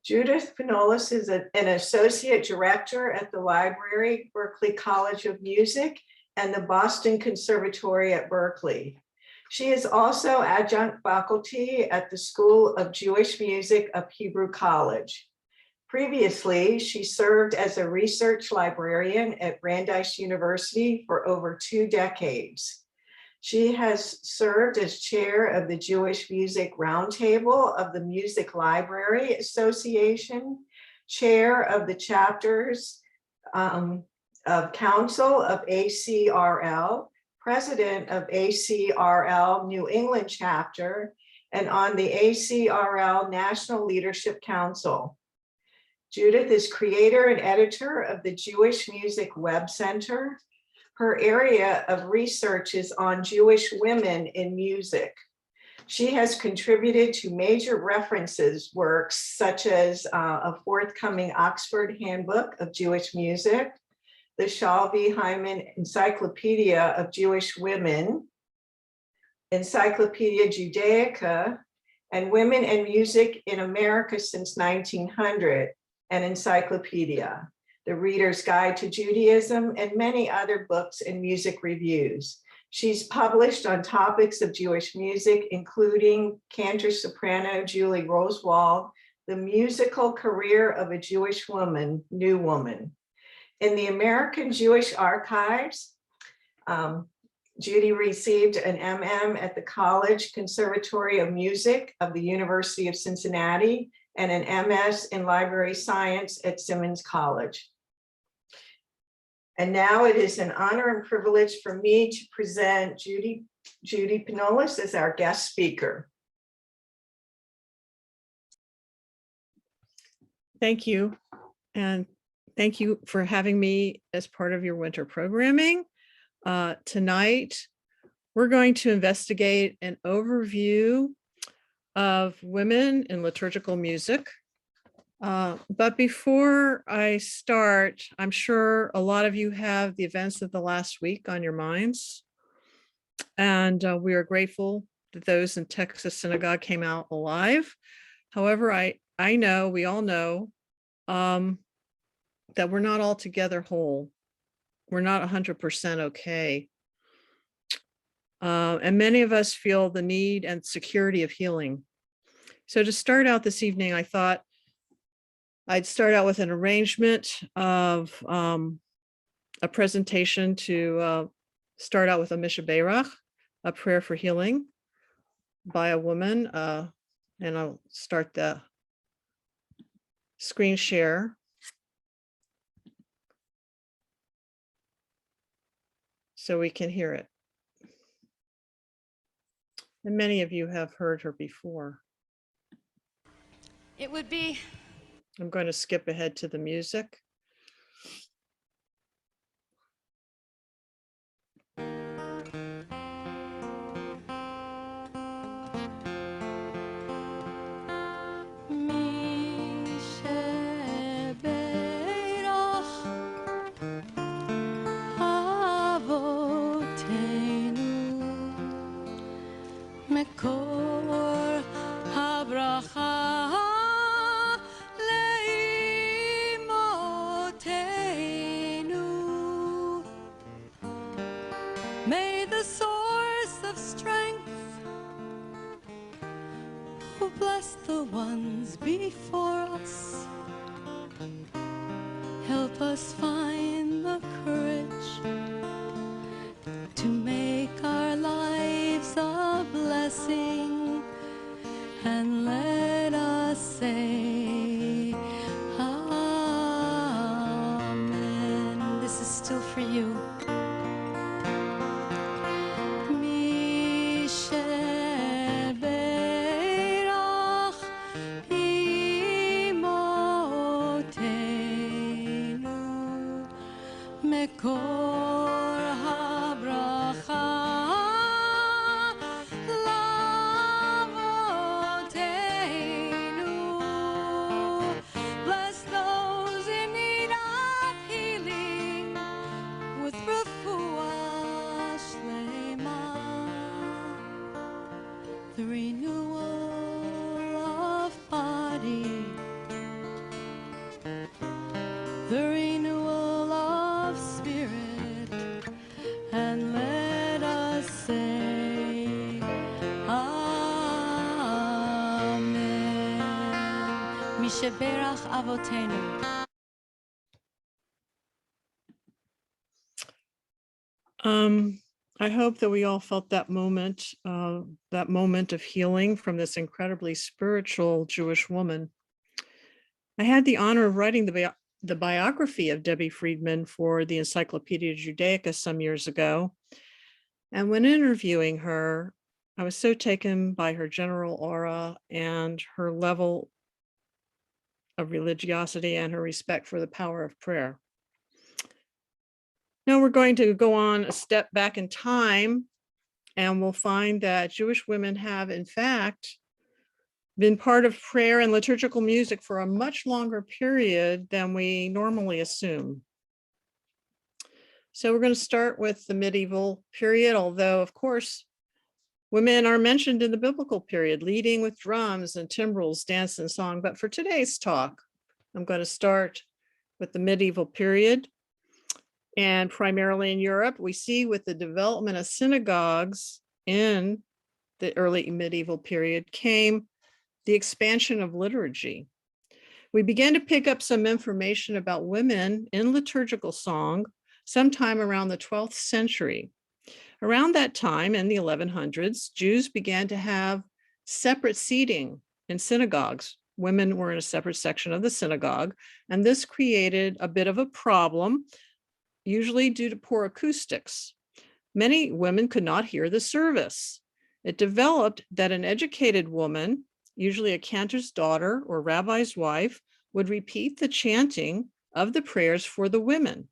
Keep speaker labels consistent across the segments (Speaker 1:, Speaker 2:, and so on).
Speaker 1: Judith Pinnolis is an associate director at the library, Berklee College of Music, and the Boston Conservatory at Berkeley. She is also adjunct faculty at the School of Jewish Music of Hebrew College. Previously, she served as a research librarian at Brandeis University for over 2 decades. She has served as chair of the Jewish Music Roundtable of the Music Library Association, chair of the chapters of Council of ACRL, president of ACRL New England chapter, and on the ACRL National Leadership Council. Judith is creator and editor of the Jewish Music Web Center. Her area of research is on Jewish women in music. She has contributed to major references works such as a forthcoming Oxford Handbook of Jewish Music, the Shalvi Hyman Encyclopedia of Jewish Women, Encyclopedia Judaica, and Women and Music in America since 1900, an encyclopedia, The Reader's Guide to Judaism, and many other books and music reviews. She's published on topics of Jewish music, including cantor soprano Julie Rosewald, The Musical Career of a Jewish Woman, New Woman. In the American Jewish Archives, Judy received an MM at the College Conservatory of Music of the University of Cincinnati and an MS in Library Science at Simmons College. And now it is an honor and privilege for me to present Judy Pinnolis as our guest speaker.
Speaker 2: Thank you. And thank you for having me as part of your winter programming. Tonight, we're going to investigate an overview of women in liturgical music. But before I start, I'm sure a lot of you have the events of the last week on your minds. And we are grateful that those in Texas Synagogue came out alive. However, I know, we all know that we're not all together whole. We're not 100% okay. And many of us feel the need and security of healing. So to start out this evening, I thought I'd start out with an arrangement of a presentation to start out with a Mishaberach, a prayer for healing by a woman. And I'll start the screen share. So we can hear it. And many of you have heard her before.
Speaker 3: It would be.
Speaker 2: I'm going to skip ahead to the music.
Speaker 3: May the source of strength, who blessed the ones before us, help us find the courage to make our lives a blessing, and let us say amen. This is still for you. The renewal of body שבירך אבותינו.
Speaker 2: I hope that we all felt that moment of healing from this incredibly spiritual Jewish woman. I had the honor of writing the biography of Debbie Friedman for the Encyclopedia Judaica some years ago. And when interviewing her, I was so taken by her general aura and her level of religiosity and her respect for the power of prayer. Now we're going to go on a step back in time, and we'll find that Jewish women have, in fact, been part of prayer and liturgical music for a much longer period than we normally assume. So we're going to start with the medieval period, although, of course, women are mentioned in the biblical period, leading with drums and timbrels, dance and song. But for today's talk, I'm going to start with the medieval period. And primarily in Europe, we see with the development of synagogues in the early medieval period came the expansion of liturgy. We began to pick up some information about women in liturgical song sometime around the 12th century. Around that time, in the 1100s, Jews began to have separate seating in synagogues. Women were in a separate section of the synagogue, and this created a bit of a problem, usually due to poor acoustics. Many women could not hear the service. It developed that an educated woman, usually a cantor's daughter or rabbi's wife, would repeat the chanting of the prayers for the women,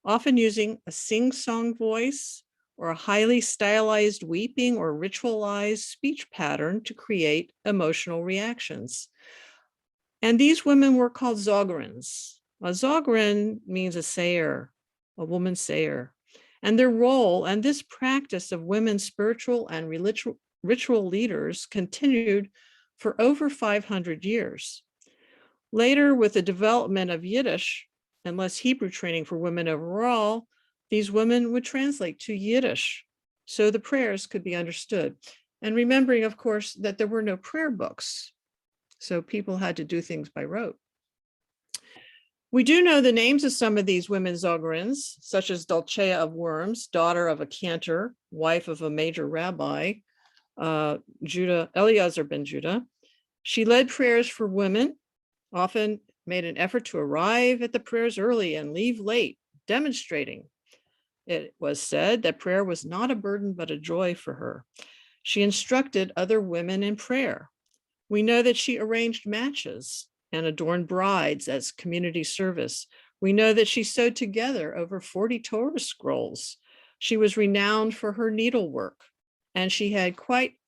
Speaker 2: often using a sing-song voice or a highly stylized weeping or ritualized speech pattern to create emotional reactions. And these women were called zogrins. A zogrin means a sayer, a woman sayer. And their role and this practice of women spiritual and ritual leaders continued for over 500 years. Later, with the development of Yiddish and less Hebrew training for women overall, these women would translate to Yiddish so the prayers could be understood. And remembering, of course, that there were no prayer books, so people had to do things by rote. We do know the names of some of these women zogrins, such as Dulcea of Worms, daughter of a cantor, wife of a major rabbi, Eliezer ben Judah. She led prayers for women, often made an effort to arrive at the prayers early and leave late, demonstrating, it was said, that prayer was not a burden but a joy for her. She instructed other women in prayer. We know that she arranged matches and adorned brides as community service. We know that she sewed together over 40 Torah scrolls. She was renowned for her needlework, and she had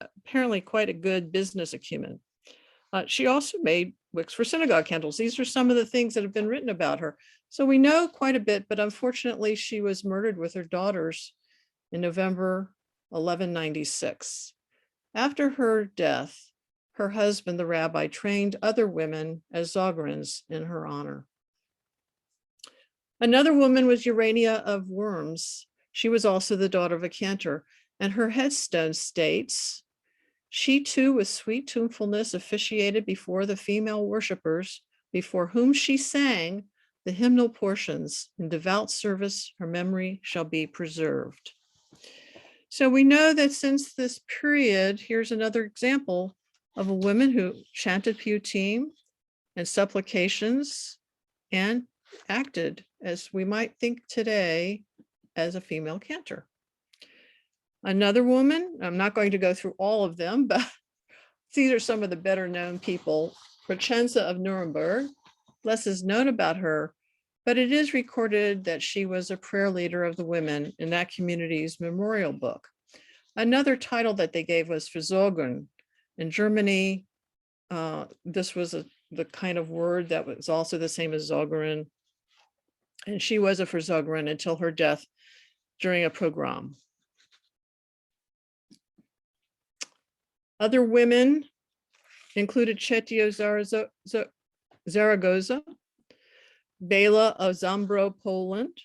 Speaker 2: apparently quite a good business acumen. She also made wicks for synagogue candles. These are some of the things that have been written about her. So we know quite a bit, but unfortunately she was murdered with her daughters in November 1196. After her death, her husband, the rabbi, trained other women as zogrins in her honor. Another woman was Urania of Worms. She was also the daughter of a cantor, and her headstone states, she too with sweet tunefulness officiated before the female worshipers, before whom she sang the hymnal portions. In devout service, her memory shall be preserved. So we know that since this period, here's another example of a woman who chanted Piyutim and supplications and acted, as we might think today, as a female cantor. Another woman, I'm not going to go through all of them, but these are some of the better known people. Crescenza of Nuremberg, less is known about her, but it is recorded that she was a prayer leader of the women in that community's memorial book. Another title that they gave was Versorgung. In Germany, this was the kind of word that was also the same as Zoggerin. And she was a Versorgerin until her death during a pogrom. Other women included Chetio Zaragoza, Bela of Zambro, Poland.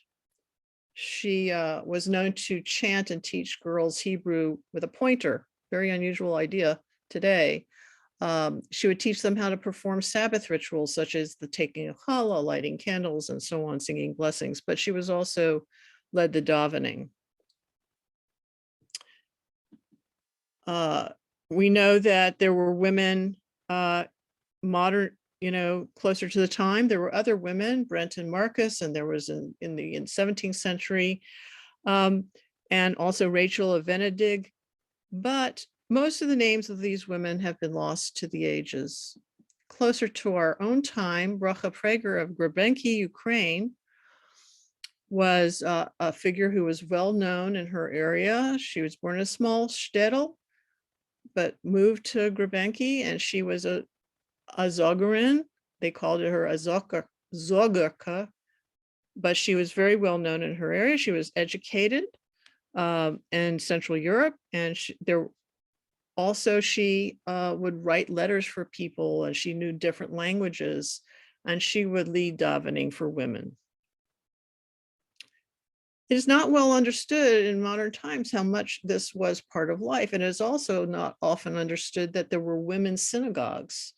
Speaker 2: She was known to chant and teach girls Hebrew with a pointer, very unusual idea today. She would teach them how to perform Sabbath rituals, such as the taking of challah, lighting candles, and so on, singing blessings. But she was also led the davening. We know that there were women, modern, closer to the time. There were other women, Brent and Marcus, and there was in the 17th century, and also Rachel of Venedig. But most of the names of these women have been lost to the ages. Closer to our own time, Bracha Prager of Grebenki, Ukraine, was a figure who was well known in her area. She was born in a small shtetl, but moved to Grebenki, and she was a Zogerin. They called her a Zogerka, but she was very well known in her area. She was educated in Central Europe, and she would write letters for people, and she knew different languages, and she would lead davening for women. It is not well understood in modern times how much this was part of life, and it is also not often understood that there were women's synagogues,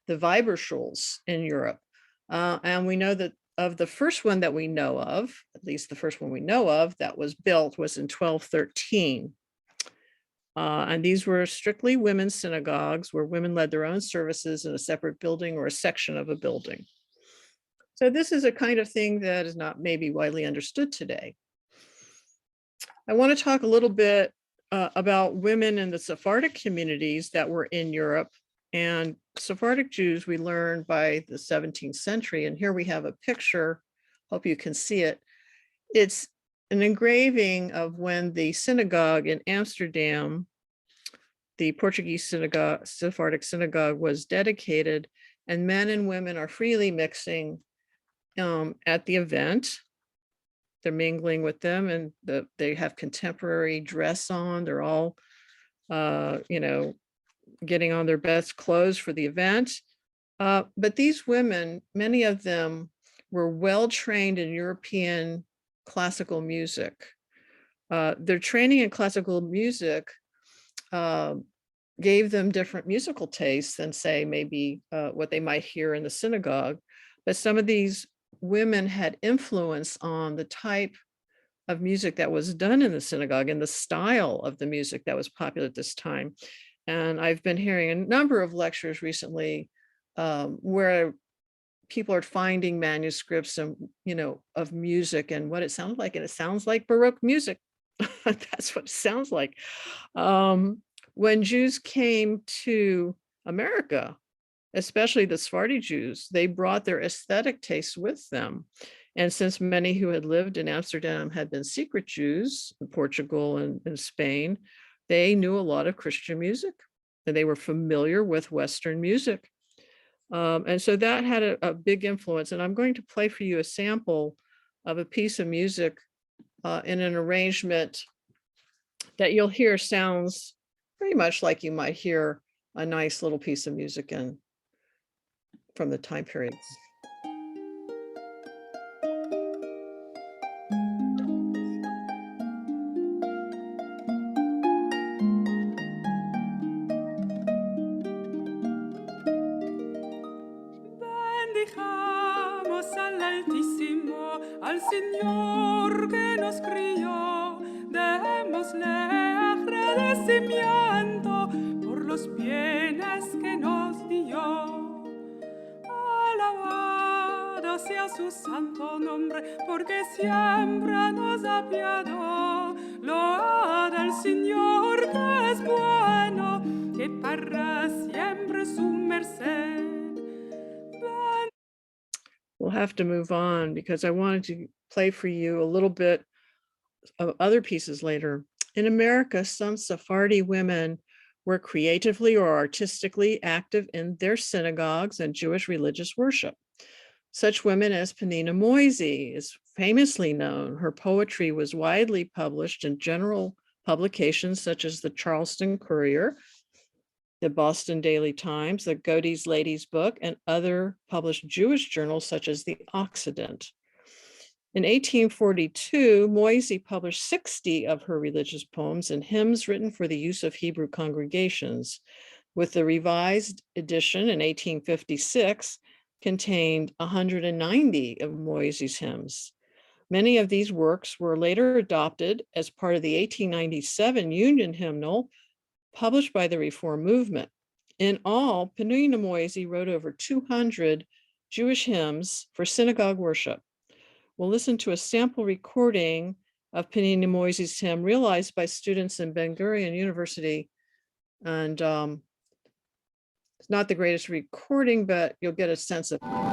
Speaker 2: the Weiberschuls in Europe. And we know that of the first one that we know of, at least the first one we know of that was built, was in 1213. And these were strictly women's synagogues where women led their own services in a separate building or a section of a building. So this is a kind of thing that is not maybe widely understood today. I want to talk a little bit about women in the Sephardic communities that were in Europe. And Sephardic Jews, we learned by the 17th century, and here we have a picture, hope you can see it. It's an engraving of when the synagogue in Amsterdam, the Portuguese synagogue, Sephardic synagogue, was dedicated, and men and women are freely mixing at the event. They're mingling with them, and they have contemporary dress on. They're all, getting on their best clothes for the event. But these women, many of them were well trained in European classical music. Their training in classical music gave them different musical tastes than, say, maybe what they might hear in the synagogue. But some of these women had influence on the type of music that was done in the synagogue and the style of the music that was popular at this time. And I've been hearing a number of lectures recently where people are finding manuscripts and, of music and what it sounds like. And it sounds like Baroque music. That's what it sounds like. When Jews came to America, especially the Sephardi Jews, they brought their aesthetic tastes with them. And since many who had lived in Amsterdam had been secret Jews in Portugal and Spain, they knew a lot of Christian music, and they were familiar with Western music. And so that had a big influence. And I'm going to play for you a sample of a piece of music in an arrangement that you'll hear sounds pretty much like you might hear a nice little piece of music from the time period.
Speaker 4: Bendijamos al Altísimo, al Señor que nos crió, démosle agradecimiento por los bienes que nos dio. Alabado sea su santo nombre, porque siempre nos ha apiadado. Load al Señor que es bueno, que para siempre su merced.
Speaker 2: We'll have to move on because I wanted to play for you a little bit of other pieces later. In America, some Sephardi women were creatively or artistically active in their synagogues and Jewish religious worship. Such women as Penina Moisey is famously known. Her poetry was widely published in general publications such as the Charleston Courier, the Boston Daily Times, the Godey's Ladies Book, and other published Jewish journals such as the Occident. In 1842, Moisey published 60 of her religious poems and hymns written for the use of Hebrew congregations. with the revised edition in 1856, contained 190 of Moisey's hymns. Many of these works were later adopted as part of the 1897 Union Hymnal published by the Reform Movement. In all, Penina Moisey wrote over 200 Jewish hymns for synagogue worship. We'll listen to a sample recording of Penina Moisey's hymn realized by students in Ben Gurion University. And it's not the greatest recording, but you'll get a sense of it.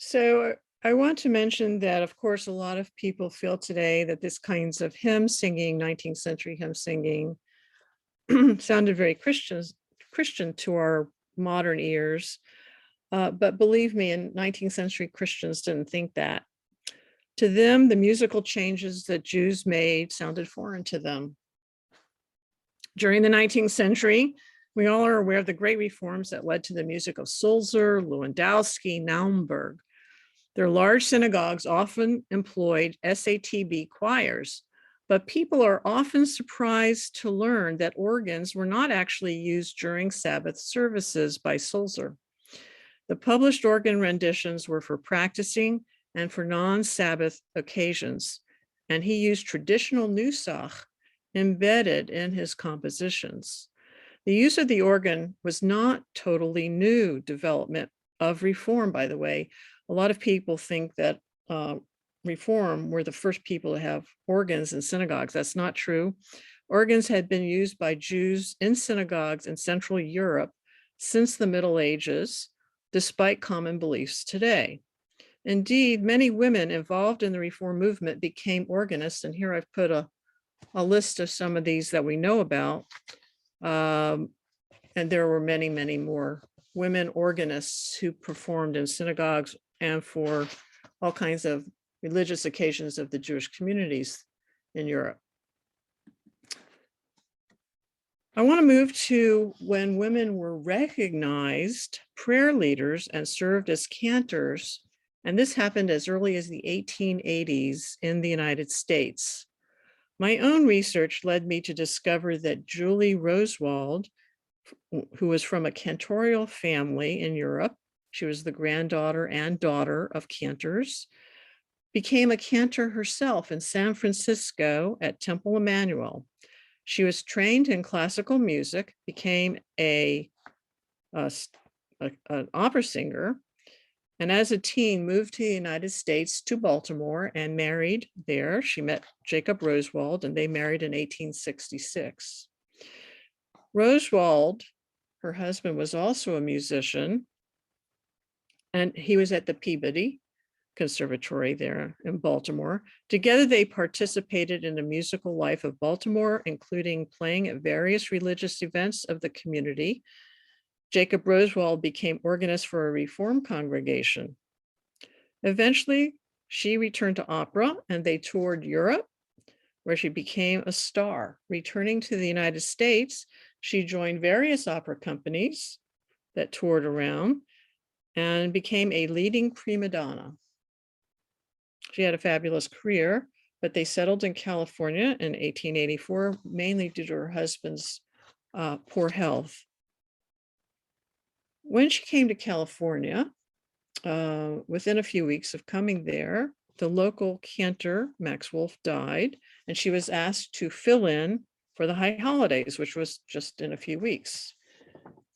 Speaker 2: So I want to mention that, of course, a lot of people feel today that this kinds of hymn singing, 19th century hymn singing, sounded very Christian to our modern ears. But believe me, in 19th century Christians didn't think that. To them, the musical changes that Jews made sounded foreign to them. During the 19th century, we all are aware of the great reforms that led to the music of Sulzer, Lewandowski, Naumburg. Their large synagogues often employed SATB choirs, but people are often surprised to learn that organs were not actually used during Sabbath services by Sulzer. The published organ renditions were for practicing and for non-Sabbath occasions, and he used traditional nusach embedded in his compositions. The use of the organ was not totally new development of Reform, by the way. A lot of people think that Reform were the first people to have organs in synagogues. That's not true. Organs had been used by Jews in synagogues in Central Europe since the Middle Ages, despite common beliefs today. Indeed, many women involved in the Reform movement became organists, and here I've put a list of some of these that we know about. And there were many, many more women organists who performed in synagogues and for all kinds of religious occasions of the Jewish communities in Europe. I want to move to when women were recognized prayer leaders and served as cantors, and this happened as early as the 1880s in the United States. My own research led me to discover that Julie Rosewald, who was from a cantorial family in Europe, she was the granddaughter and daughter of cantors, became a cantor herself in San Francisco at Temple Emmanuel. She was trained in classical music, became an opera singer, and as a teen moved to the United States to Baltimore and married there. She met Jacob Rosewald and they married in 1866. Rosewald, her husband, was also a musician, and he was at the Peabody Conservatory there in Baltimore. Together, they participated in the musical life of Baltimore, including playing at various religious events of the community. Jacob Rosewald became organist for a Reform congregation. Eventually, she returned to opera and they toured Europe, where she became a star. Returning to the United States, she joined various opera companies that toured around and became a leading prima donna. She had a fabulous career, but they settled in California in 1884, mainly due to her husband's poor health. When she came to California, within a few weeks of coming there, the local cantor, Max Wolf, died, and she was asked to fill in for the high holidays, which was just in a few weeks.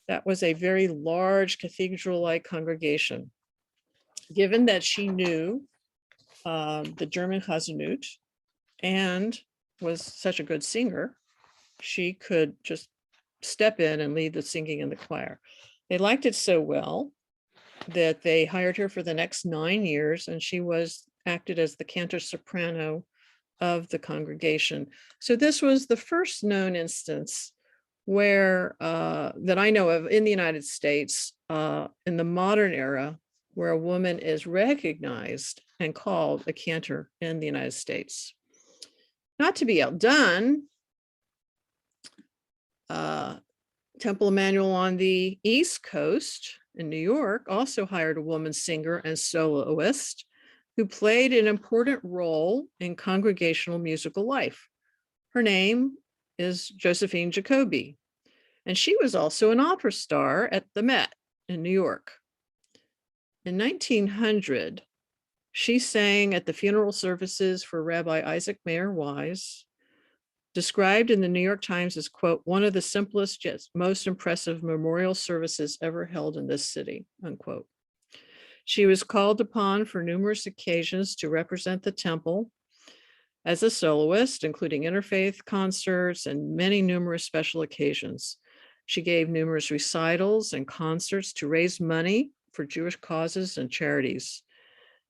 Speaker 2: That was a very large cathedral-like congregation. Given that she knew the German Hasenut and was such a good singer, she could just step in and lead the singing in the choir. They liked it so well that they hired her for the next 9 years, and she acted as the cantor soprano of the congregation. So this was the first known instance where that I know of in the United States in the modern era, where a woman is recognized and called a cantor in the United States. Not to be outdone, Temple Emmanuel on the East Coast in New York also hired a woman singer and soloist who played an important role in congregational musical life. Her name is Josephine Jacobi, and she was also an opera star at the Met in New York. In 1900, she sang at the funeral services for Rabbi Isaac Mayer Wise, described in the New York Times as, quote, one of the simplest yet most impressive memorial services ever held in this city, unquote. She was called upon for numerous occasions to represent the temple as a soloist, including interfaith concerts and many numerous special occasions. She gave numerous recitals and concerts to raise money for Jewish causes and charities.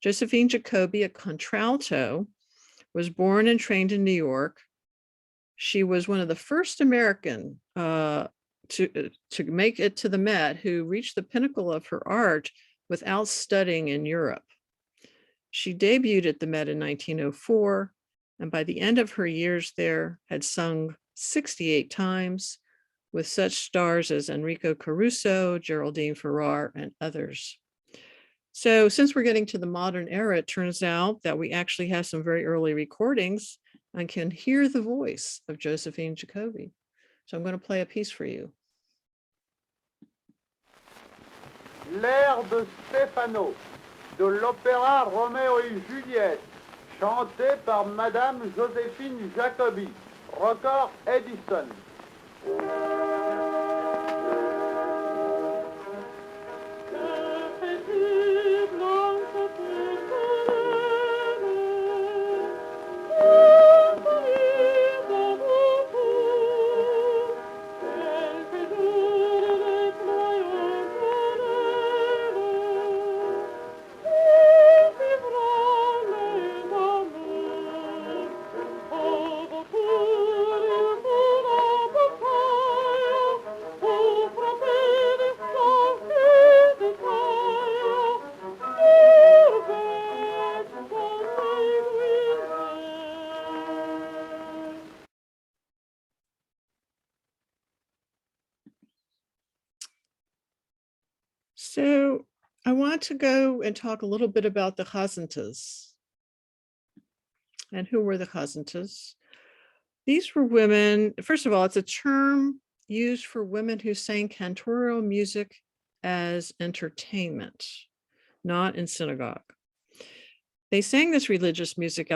Speaker 2: Josephine Jacobi, a contralto, was born and trained in New York. She was one of the first American to make it to the Met who reached the pinnacle of her art without studying in Europe. She debuted at the Met in 1904, and by the end of her years there had sung 68 times with such stars as Enrico Caruso, Geraldine Farrar, and others. So since we're getting to the modern era, it turns out that we actually have some very early recordings and can hear the voice of Josephine Jacobi. So I'm going to play a piece for you.
Speaker 5: L'air de Stefano, de l'opéra Roméo et Juliette, chanté par Madame Joséphine Jacobi, record Edison.
Speaker 2: So I want to go and talk a little bit about the Chazentas. And who were the Chazentas? These were women, first of all, it's a term used for women who sang cantorial music as entertainment, not in synagogue. They sang this religious music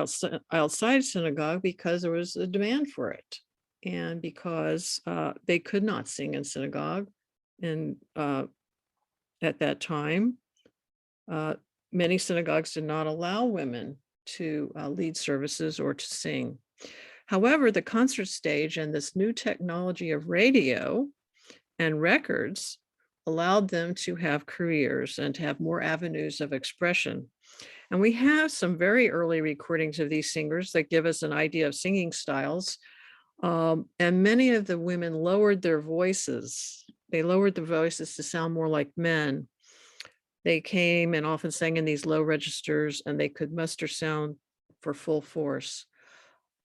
Speaker 2: outside synagogue because there was a demand for it, and because they could not sing in synagogue. And at that time, many synagogues did not allow women to lead services or to sing. However, the concert stage and this new technology of radio and records allowed them to have careers and to have more avenues of expression. And we have some very early recordings of these singers that give us an idea of singing styles. And many of the women lowered their voices. They lowered the voices to sound more like men. They came and often sang in these low registers, and they could muster sound for full force.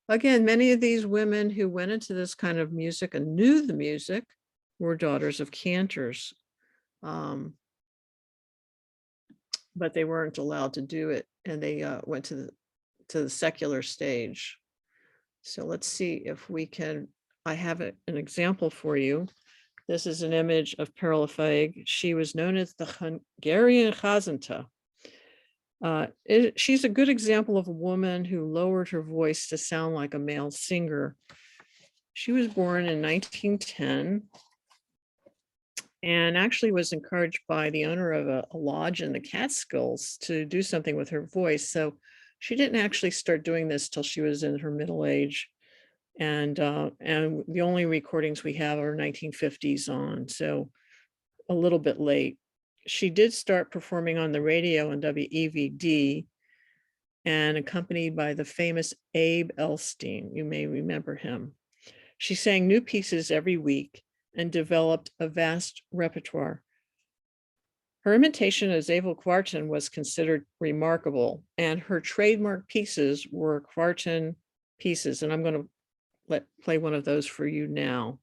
Speaker 2: Again, many of these women who went into this kind of music and knew the music were daughters of cantors, but they weren't allowed to do it, and they went to the secular stage. So let's see if we can, I have an example for you. This is an image of Perla Feig. She was known as the Hungarian Chazanta. She's a good example of a woman who lowered her voice to sound like a male singer. She was born in 1910 and actually was encouraged by the owner of a lodge in the Catskills to do something with her voice. So She didn't actually start doing this till she was in her middle age. And the only recordings we have are 1950s on, so a little bit late. She did start performing on the radio on WEVD and accompanied by the famous Abe Elstein. You may remember him. She sang new pieces every week and developed a vast repertoire. Her imitation of Zabel Kwartin was considered remarkable, and her trademark pieces were Kwartin pieces. And I'm going to play one of those for you now.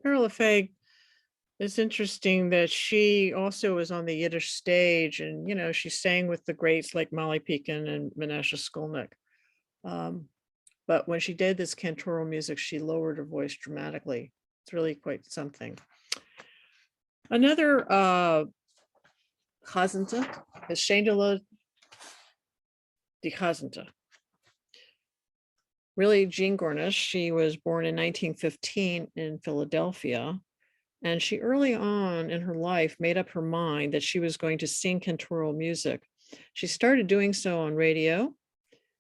Speaker 2: Perla Feg, it's interesting that she also was on the Yiddish stage, and she sang with the greats like Molly Pekin and Menashe Skolnick. But when she did this cantoral music, she lowered her voice dramatically. It's really quite something. Another Chazanta is Shendela de Chazanta. Really, Jean Gornish, she was born in 1915 in Philadelphia. And she early on in her life made up her mind that she was going to sing cantoral music. She started doing so on radio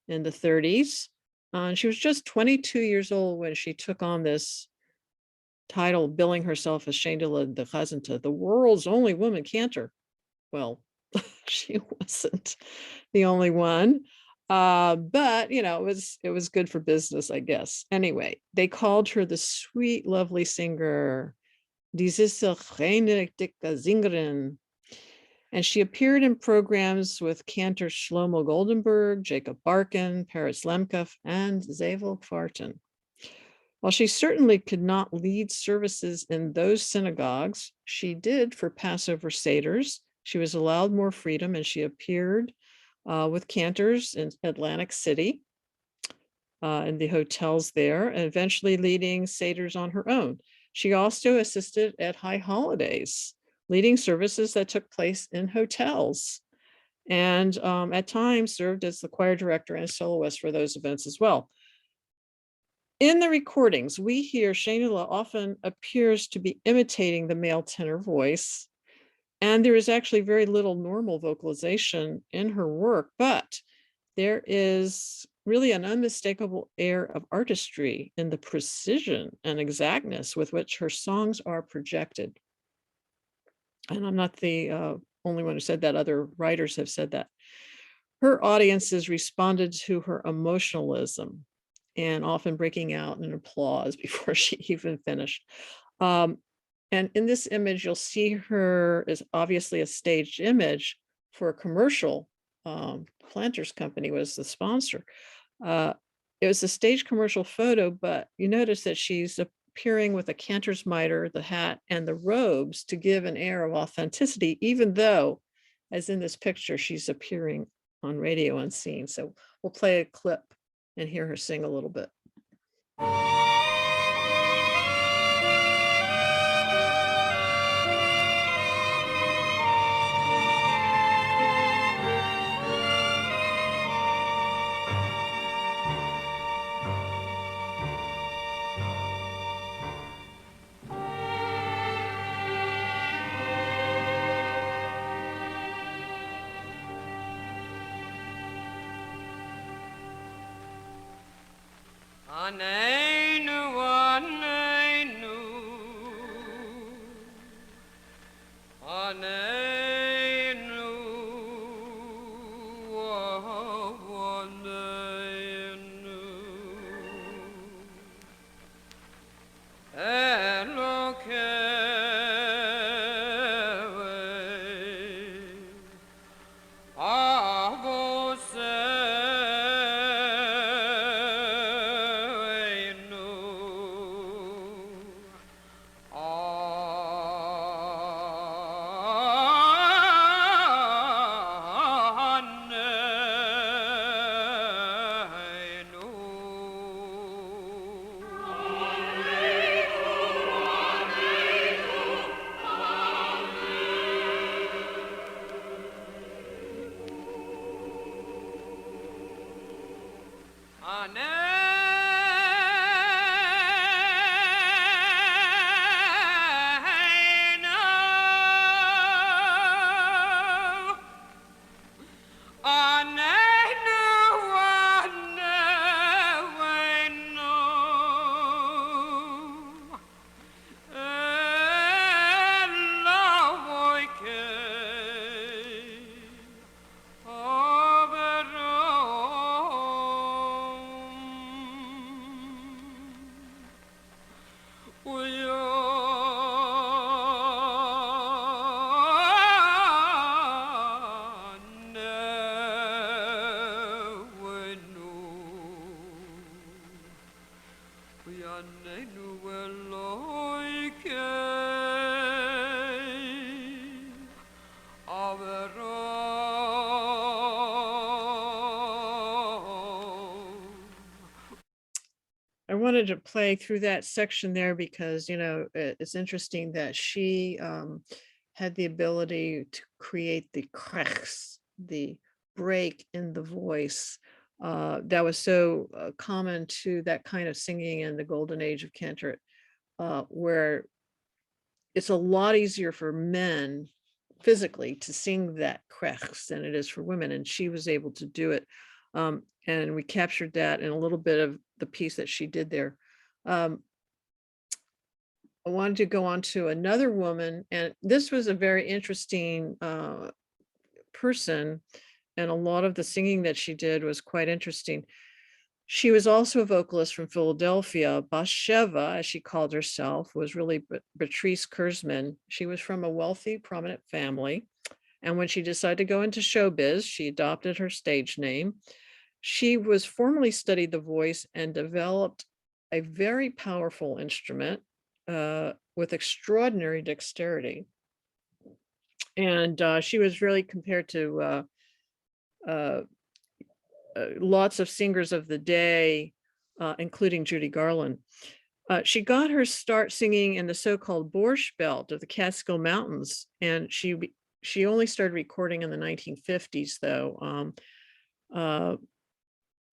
Speaker 2: in the 30s. And she was just 22 years old when she took on this title, billing herself as Shendela de Chazanta, the world's only woman cantor. Well, she wasn't the only one. But it was good for business, I guess. Anyway, they called her the sweet, lovely singer. Diese reine dicke Singerin. And she appeared in programs with cantor Shlomo Goldenberg, Jacob Barkin, Peretz Lemkov, and Zabel Kwartin. While she certainly could not lead services in those synagogues, she did for Passover Seders. She was allowed more freedom, and she appeared with cantors in Atlantic City, in the hotels there, and eventually leading Seders on her own. She also assisted at high holidays, leading services that took place in hotels, and at times served as the choir director and soloist for those events as well. In the recordings, we hear Shendela often appears to be imitating the male tenor voice, and there is actually very little normal vocalization in her work, but there is really an unmistakable air of artistry in the precision and exactness with which her songs are projected. And I'm not the only one who said that. Other writers have said that. Her audiences responded to her emotionalism and often breaking out in applause before she even finished. And in this image, you'll see her as obviously a staged image for a commercial. Planters Company was the sponsor. It was a stage commercial photo, but you notice that she's appearing with a cantor's mitre, the hat, and the robes to give an air of authenticity, even though, as in this picture, she's appearing on radio unseen. So we'll play a clip and hear her sing a little bit.
Speaker 6: Aneinu, aneinu, aneinu, aneinu, Elokewe,
Speaker 2: I wanted to play through that section there because, you know, it's interesting that she had the ability to create the cracks, the break in the voice that was so common to that kind of singing in the golden age of cantor, where it's a lot easier for men physically to sing that cracks than it is for women, and she was able to do it. And we captured that in a little bit of the piece that she did there. I wanted to go on to another woman, and this was a very interesting person, and a lot of the singing that she did was quite interesting. She was also a vocalist from Philadelphia. Basheva, as she called herself, was really Patrice Kurzman. She was from a wealthy, prominent family. And when she decided to go into showbiz, she adopted her stage name. She was formally studied the voice and developed a very powerful instrument with extraordinary dexterity. And she was really compared to lots of singers of the day, including Judy Garland. She got her start singing in the so-called Borscht Belt of the Catskill Mountains, and she only started recording in the 1950s, though.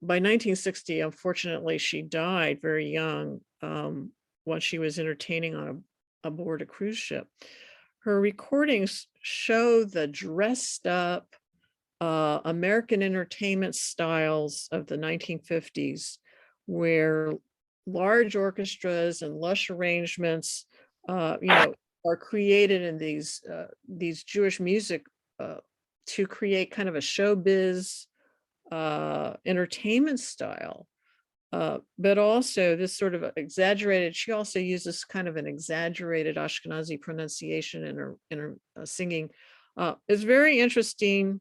Speaker 2: By 1960, unfortunately, she died very young when she was entertaining on aboard a cruise ship. Her recordings show the dressed up American entertainment styles of the 1950s, where large orchestras and lush arrangements, you know, are created in these Jewish music to create kind of a showbiz entertainment style. But also this sort of exaggerated, she also uses kind of an exaggerated Ashkenazi pronunciation in her singing. It's very interesting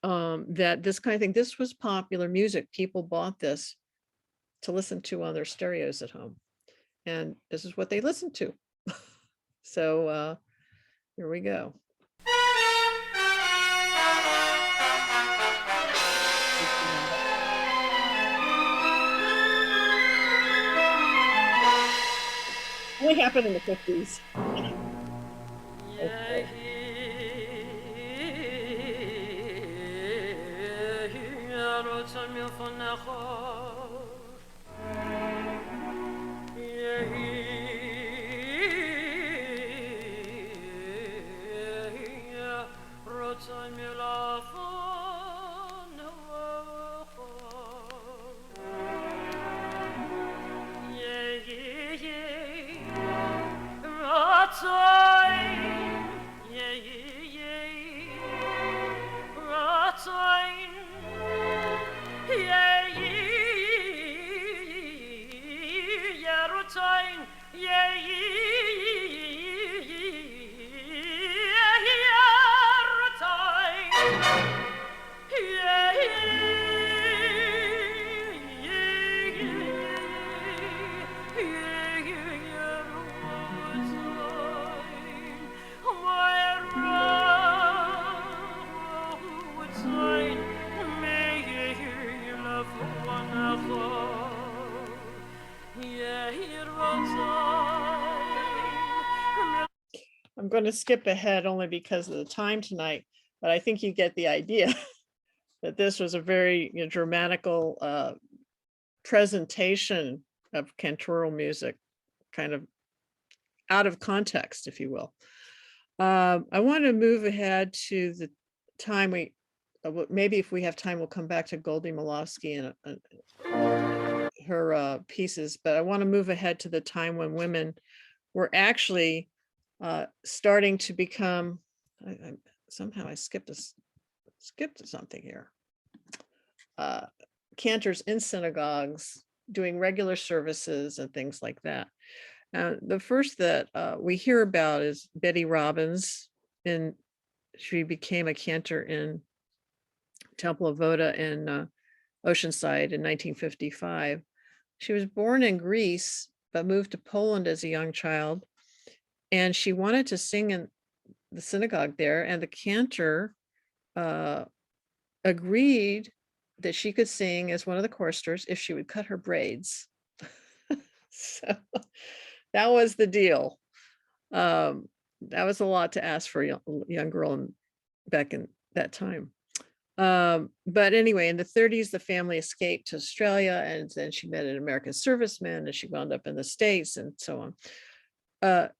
Speaker 2: that this kind of thing, this was popular music. People bought this to listen to on their stereos at home. And this is what they listened to. So here we go. Only happened in the 50s. I'm going to skip ahead only because of the time tonight, but I think you get the idea that this was a very dramatical presentation of cantoral music, kind of out of context, if you will. I want to move ahead to the time maybe if we have time, we'll come back to Goldie Malofsky and her pieces, but I want to move ahead to the time when women were actually starting to become, somehow I skipped something here. Cantors in synagogues, doing regular services and things like that. The first that we hear about is Betty Robbins, and she became a cantor in Temple of Voda in Oceanside in 1955. She was born in Greece, but moved to Poland as a young child. And she wanted to sing in the synagogue there, and the cantor agreed that she could sing as one of the choristers if she would cut her braids. So that was the deal. That was a lot to ask for a young girl back in that time. But anyway, in the 30s, the family escaped to Australia, and then she met an American serviceman, and she wound up in the States and so on.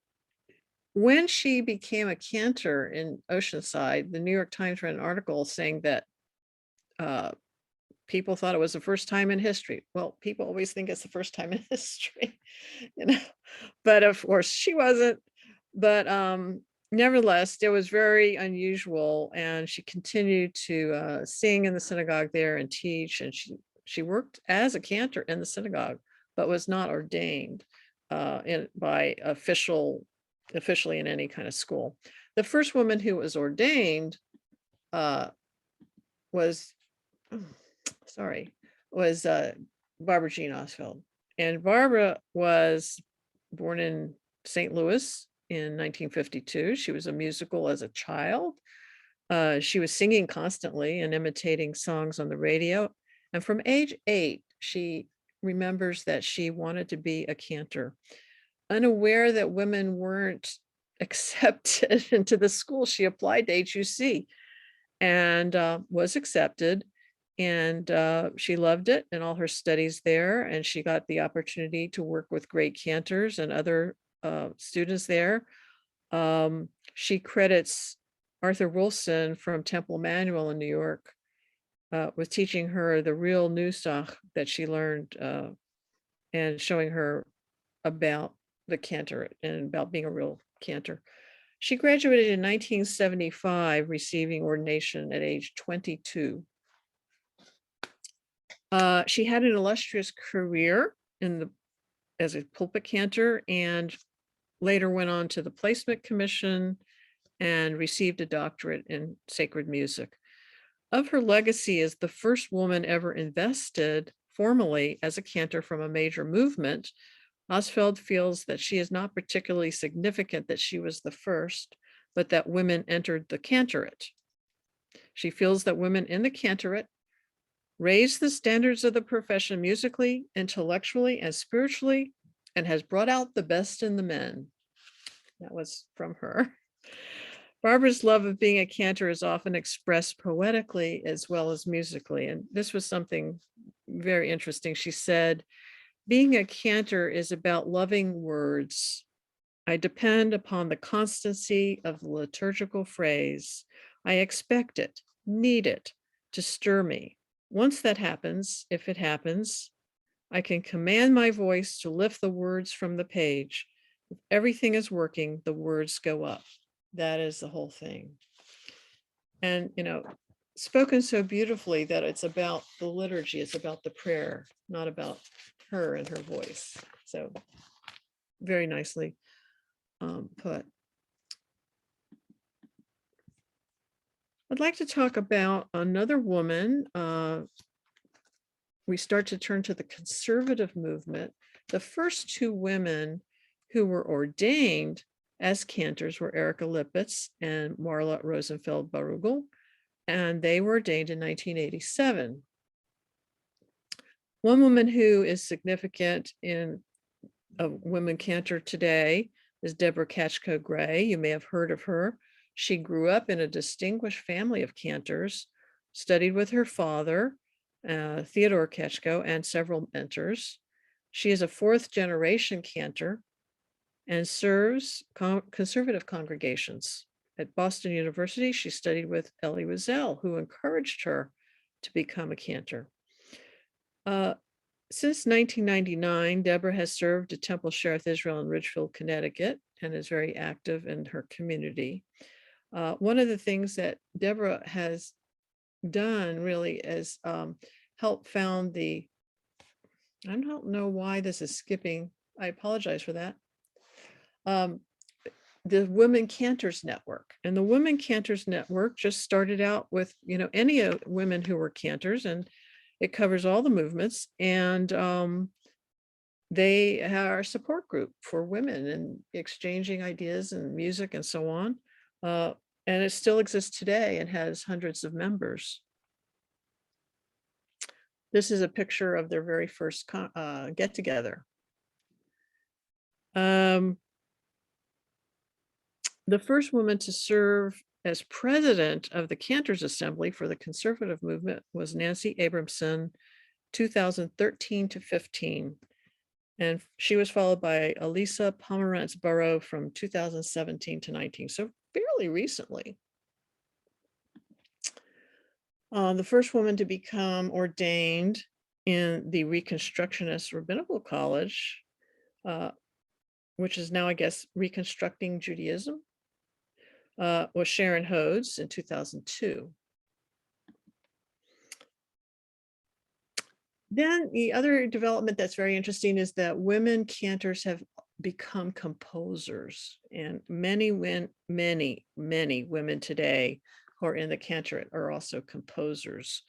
Speaker 2: When she became a cantor in Oceanside, the New York Times ran an article saying that people thought it was the first time in history. Well, people always think it's the first time in history, but of course she wasn't. But nevertheless, it was very unusual, and she continued to sing in the synagogue there and teach, and she worked as a cantor in the synagogue, but was not ordained by officially in any kind of school. The first woman who was ordained was Barbara Jean Osfeld. And Barbara was born in St. Louis in 1952. She was a musical as a child. She was singing constantly and imitating songs on the radio. And from age 8, she remembers that she wanted to be a cantor. Unaware that women weren't accepted into the school, she applied to HUC and was accepted. And she loved it and all her studies there. And she got the opportunity to work with great cantors and other students there. She credits Arthur Wolfson from Temple Emmanuel in New York with teaching her the real nusach that she learned and showing her about the cantor and about being a real cantor. She graduated in 1975, receiving ordination at age 22. She had an illustrious career as a pulpit cantor, and later went on to the Placement Commission and received a doctorate in sacred music. Of her legacy is the first woman ever invested formally as a cantor from a major movement. Osfeld feels that she is not particularly significant that she was the first, but that women entered the cantorate. She feels that women in the cantorate raised the standards of the profession musically, intellectually, and spiritually, and has brought out the best in the men. That was from her. Barbara's love of being a cantor is often expressed poetically as well as musically. And this was something very interesting. She said, being a cantor is about loving words. I depend upon the constancy of the liturgical phrase. I expect it, need it to stir me. Once that happens, if it happens, I can command my voice to lift the words from the page. If everything is working, the words go up. That is the whole thing. And, spoken so beautifully that it's about the liturgy, it's about the prayer, not about her and her voice. So very nicely put. I'd like to talk about another woman. We start to turn to the conservative movement. The first two women who were ordained as cantors were Erika Lippitz and Marla Rosenfeld Barugel, and they were ordained in 1987. One woman who is significant in a women cantor today is Deborah Katchko Gray. You may have heard of her. She grew up in a distinguished family of cantors, studied with her father, Theodore Katchko, and several mentors. She is a fourth generation cantor and serves conservative congregations. At Boston University, she studied with Elie Wiesel, who encouraged her to become a cantor. Since 1999, Deborah has served at Temple Shereth Israel in Ridgefield, Connecticut, and is very active in her community. One of the things that Deborah has done really is help found I don't know why this is skipping. I apologize for that. The Women Cantors Network. And the Women Cantors Network just started out with, any women who were cantors, and it covers all the movements. And they are a support group for women and exchanging ideas and music and so on. And it still exists today and has hundreds of members. This is a picture of their very first get together. The first woman to serve as president of the Cantors Assembly for the conservative movement was Nancy Abramson, 2013 to 15. And she was followed by Elisa Pomerantz Burrow from 2017 to 19. So fairly recently. The first woman to become ordained in the Reconstructionist Rabbinical College, which is now, I guess, Reconstructing Judaism, was Sharon Hodes in 2002. Then the other development that's very interesting is that women cantors have become composers, and many women today who are in the cantorate are also composers.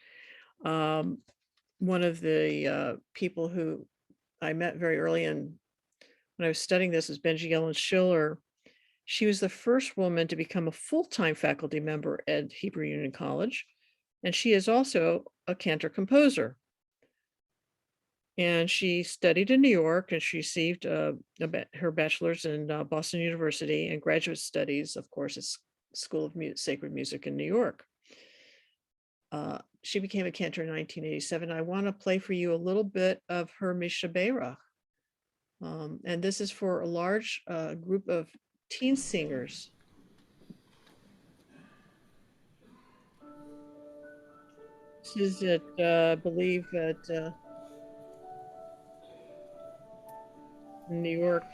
Speaker 2: One of the people who I met very early when I was studying this is Benji Ellen Schiller. She was the first woman to become a full-time faculty member at Hebrew Union College, and she is also a cantor composer. And she studied in New York, and she received her bachelor's in Boston University and graduate studies, of course, at School of Sacred Music in New York. She became a cantor in 1987. I want to play for you a little bit of her Mishaberach. And this is for a large group of teen singers. This is at, I believe, at New York.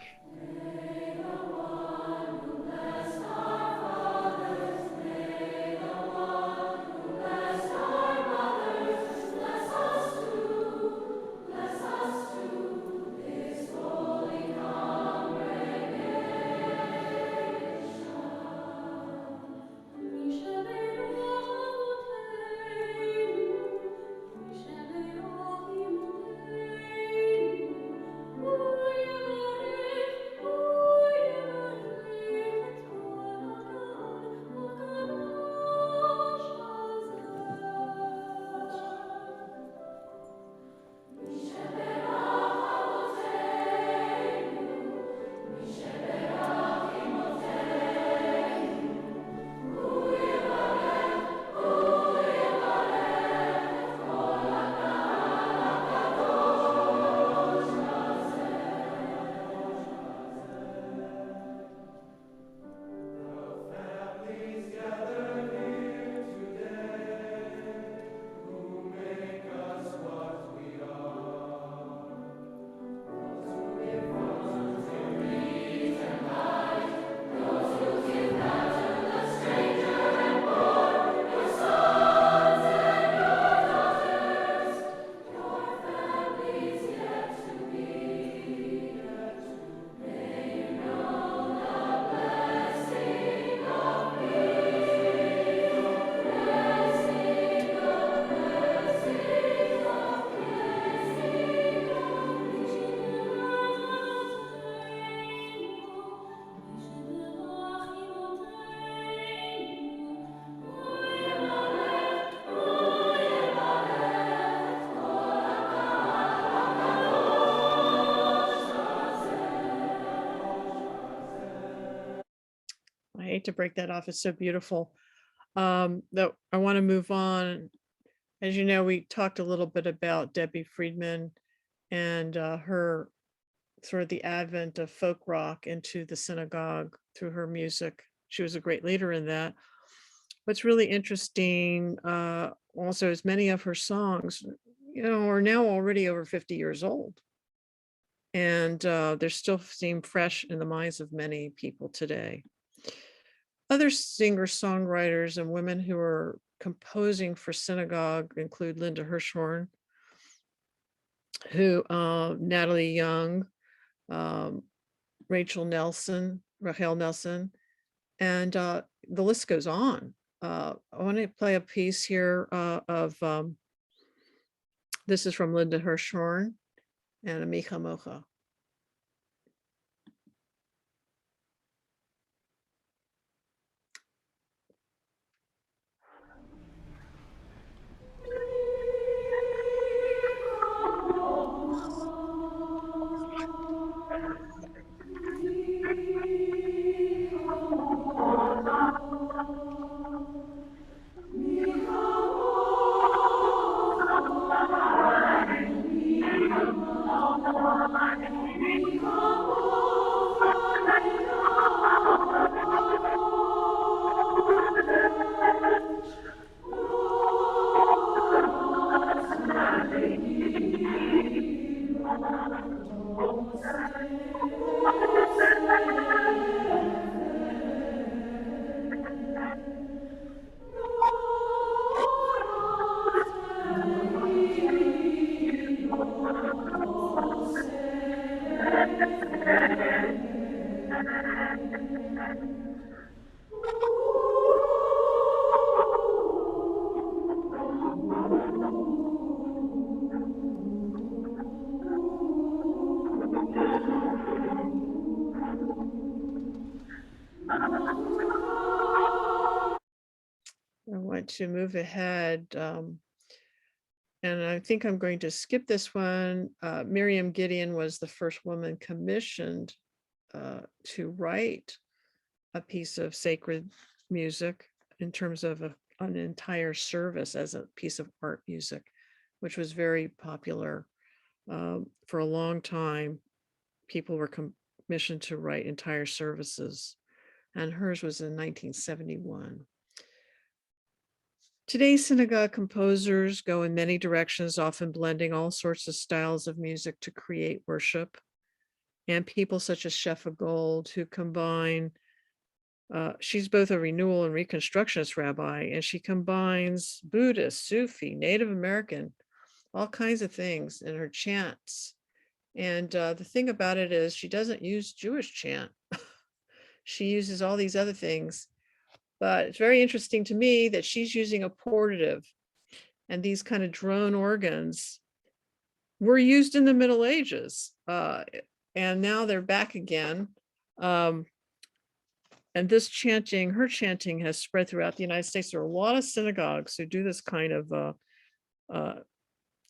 Speaker 2: I hate to break that off. It's so beautiful. Though I want to move on. As you know, we talked a little bit about Debbie Friedman and her sort of the advent of folk rock into the synagogue through her music. She was a great leader in that. What's really interesting also is many of her songs, are now already over 50 years old. And they still seem fresh in the minds of many people today. Other singer-songwriters and women who are composing for synagogue include Linda Hirshhorn, who Natalie Young, Rachel Nelson, and the list goes on. I want to play a piece here of this is from Linda Hirshhorn and Amicha Mocha. I want to move ahead. And I think I'm going to skip this one. Miriam Gideon was the first woman commissioned to write a piece of sacred music in terms of an entire service as a piece of art music, which was very popular. For a long time, people were commissioned to write entire services, and hers was in 1971. Today's synagogue composers go in many directions, often blending all sorts of styles of music to create worship. And people such as Shefa Gold, who combine, she's both a renewal and reconstructionist rabbi, and she combines Buddhist, Sufi, Native American, all kinds of things in her chants. And the thing about it is she doesn't use Jewish chant. She uses all these other things. But it's very interesting to me that she's using a portative, and these kind of drone organs were used in the Middle Ages, and now they're back again. And this chanting, her chanting, has spread throughout the United States. There are a lot of synagogues who do this kind of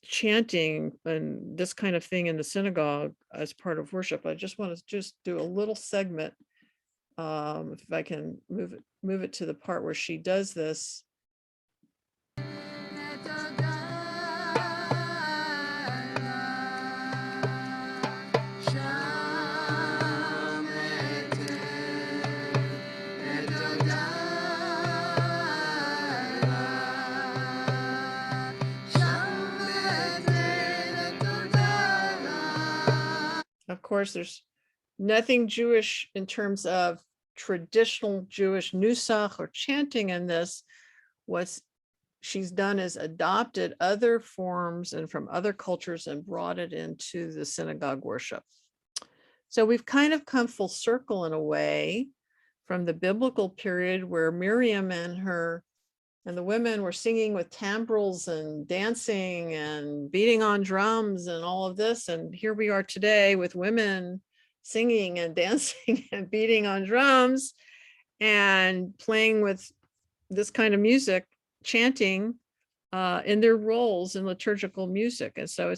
Speaker 2: chanting and this kind of thing in the synagogue as part of worship. I just want to do a little segment. If I can move it to the part where she does this. Of course, there's nothing Jewish in terms of traditional Jewish nusach or chanting in this. What she's done is adopted other forms and from other cultures and brought it into the synagogue worship. So we've kind of come full circle in a way from the biblical period where Miriam and the women were singing with timbrels and dancing and beating on drums and all of this. And here we are today with women singing and dancing and beating on drums and playing with this kind of music, chanting in their roles in liturgical music. And so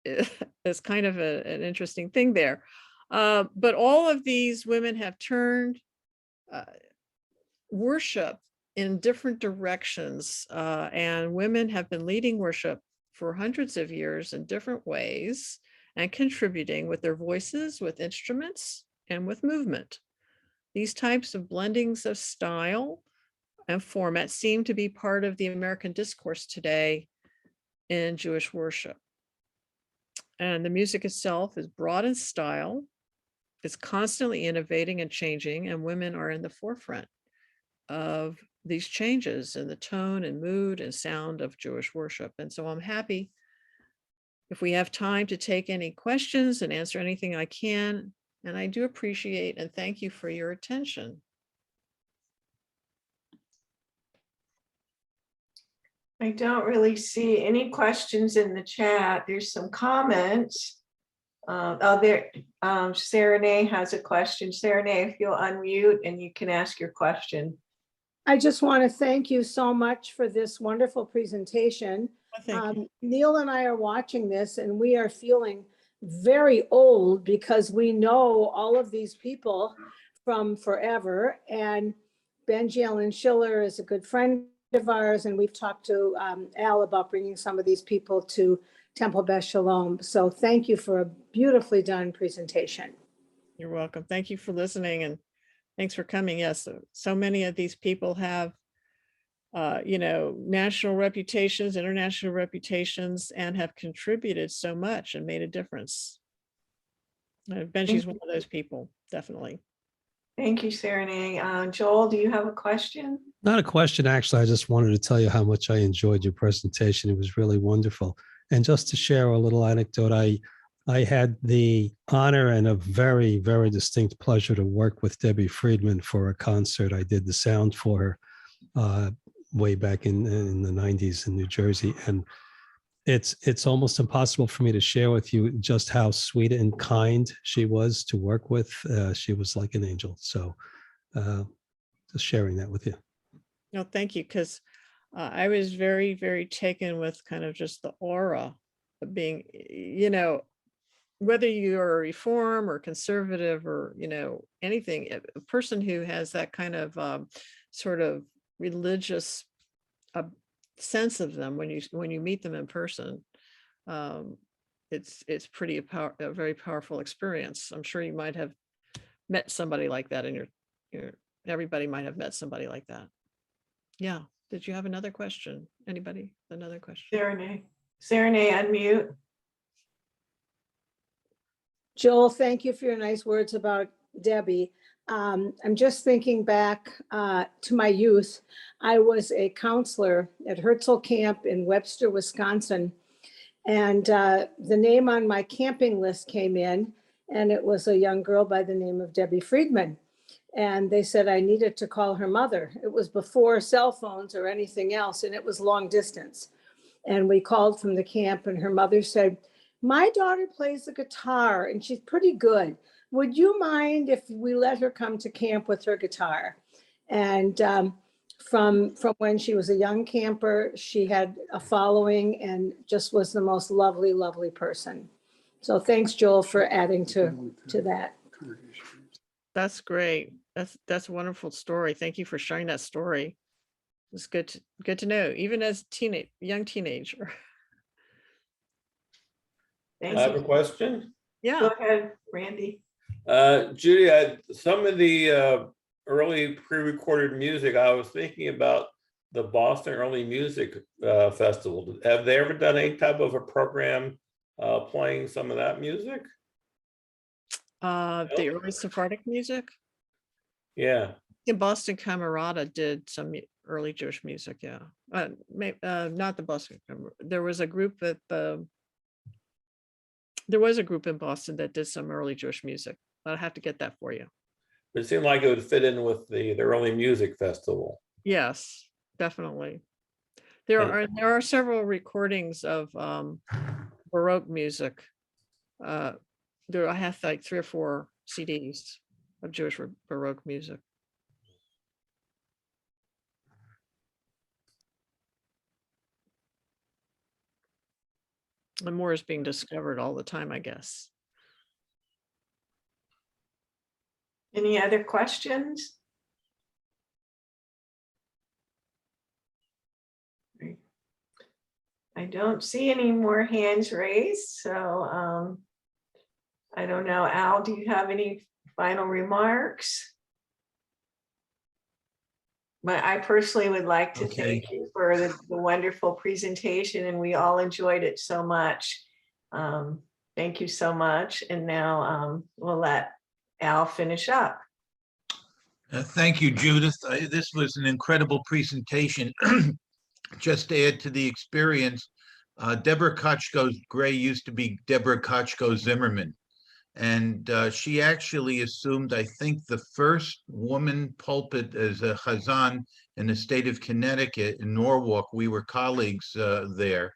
Speaker 2: it's kind of an interesting thing there. But all of these women have turned worship in different directions, and women have been leading worship for hundreds of years in different ways and contributing with their voices, with instruments, and with movement. These types of blendings of style and format seem to be part of the American discourse today in Jewish worship. And the music itself is broad in style, it's constantly innovating and changing, and women are in the forefront of these changes in the tone and mood and sound of Jewish worship. And so I'm happy if we have time to take any questions and answer anything I can. And I do appreciate and thank you for your attention.
Speaker 1: I don't really see any questions in the chat. There's some comments. Serenay has a question. Serenay, if you'll unmute and you can ask your question.
Speaker 7: I just want to thank you so much for this wonderful presentation.
Speaker 2: Thank you.
Speaker 7: Neil and I are watching this and we are feeling very old because we know all of these people from forever. And Benji Allen Schiller is a good friend of ours, and we've talked to Al about bringing some of these people to Temple Beth Shalom. So thank you for a beautifully done presentation.
Speaker 2: You're welcome. Thank you for listening and thanks for coming. Yes, so many of these people have, national reputations, international reputations, and have contributed so much and made a difference. Benji's one of those people, definitely.
Speaker 1: Thank you, Serenay. Joel, do you have a question?
Speaker 8: Not a question, actually. I just wanted to tell you how much I enjoyed your presentation. It was really wonderful. And just to share a little anecdote, I had the honor and a very, very distinct pleasure to work with Debbie Friedman for a concert. I did the sound for her way back in the 90s in New Jersey. And it's almost impossible for me to share with you just how sweet and kind she was to work with. She was like an angel. So just sharing that with you.
Speaker 2: No, thank you, because I was very, very taken with kind of just the aura of being, whether you're a reform or conservative or, anything, a person who has that kind of sort of religious sense of them when you meet them in person, it's pretty a very powerful experience. I'm sure you might have met somebody like that in everybody might have met somebody like that. Yeah. Did you have another question? Anybody? Another question?
Speaker 1: Serenay, unmute.
Speaker 7: Joel, thank you for your nice words about Debbie. I'm just thinking back to my youth. I was a counselor at Herzl Camp in Webster, Wisconsin. And the name on my camping list came in, and it was a young girl by the name of Debbie Friedman. And they said I needed to call her mother. It was before cell phones or anything else, and it was long distance. And we called from the camp, and her mother said, "My daughter plays the guitar and she's pretty good. Would you mind if we let her come to camp with her guitar?" And from when she was a young camper, she had a following and just was the most lovely, lovely person. So thanks, Joel, for adding to that.
Speaker 2: That's great. That's a wonderful story. Thank you for sharing that story. It's good to know, even as young teenager.
Speaker 1: Thank
Speaker 9: I have a
Speaker 1: you.
Speaker 9: question.
Speaker 2: Yeah.
Speaker 1: Go ahead, Randy.
Speaker 9: Judy, some of the early pre-recorded music, I was thinking about the Boston Early Music Festival. Have they ever done any type of a program playing some of that music?
Speaker 2: The early Sephardic music.
Speaker 9: Yeah.
Speaker 2: In Boston Camerata did some early Jewish music. Yeah. Not the Boston. There was a group in Boston that did some early Jewish music. I'll have to get that for you.
Speaker 9: It seemed like it would fit in with the early music festival.
Speaker 2: Yes, definitely. There are several recordings of Baroque music. I have like 3 or 4 CDs of Jewish Baroque music. And more is being discovered all the time, I guess.
Speaker 1: Any other questions? I don't see any more hands raised, so I don't know. Al, do you have any final remarks? But I personally would like to
Speaker 10: Okay.
Speaker 1: thank you for the wonderful presentation, and we all enjoyed it so much. Thank you so much. And now we'll let Al finish up.
Speaker 10: Thank you, Judith. This was an incredible presentation. Just to add to the experience, Deborah Kochko-Gray used to be Deborah Kochko-Zimmerman. And she actually assumed, I think, the first woman pulpit as a chazan in the state of Connecticut, in Norwalk. We were colleagues there.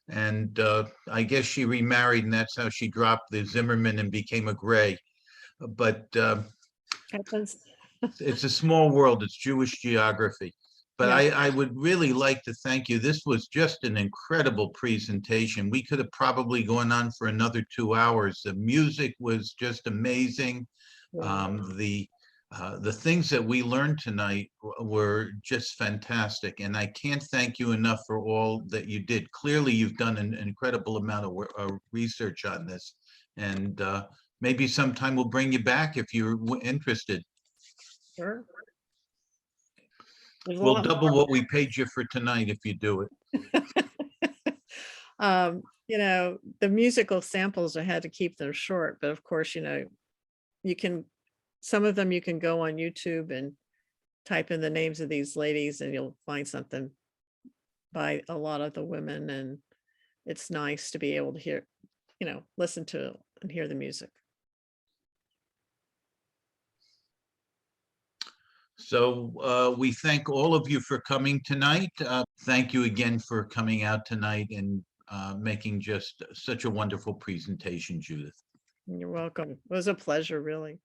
Speaker 10: And I guess she remarried, and that's how she dropped the Zimmerman and became a Gray. But
Speaker 2: Happens.
Speaker 10: it's a small world. It's Jewish geography. But
Speaker 2: Yeah.
Speaker 10: I would really like to thank you. This was just an incredible presentation. We could have probably gone on for another 2 hours. The music was just amazing. The things that we learned tonight were just fantastic. And I can't thank you enough for all that you did. Clearly, you've done an incredible amount of research on this. And maybe sometime we'll bring you back if you're interested.
Speaker 2: Sure. There's a
Speaker 10: We'll
Speaker 2: lot
Speaker 10: double what we paid you for tonight if you do it.
Speaker 2: You know, the musical samples, I had to keep them short, but of course, you know, you can, some of them you can go on YouTube and type in the names of these ladies and you'll find something by a lot of the women. And it's nice to be able to hear, you know, listen to and hear the music.
Speaker 10: So we thank all of you for coming tonight. Thank you again for coming out tonight and making just such a wonderful presentation, Judith.
Speaker 2: You're welcome. It was a pleasure, really.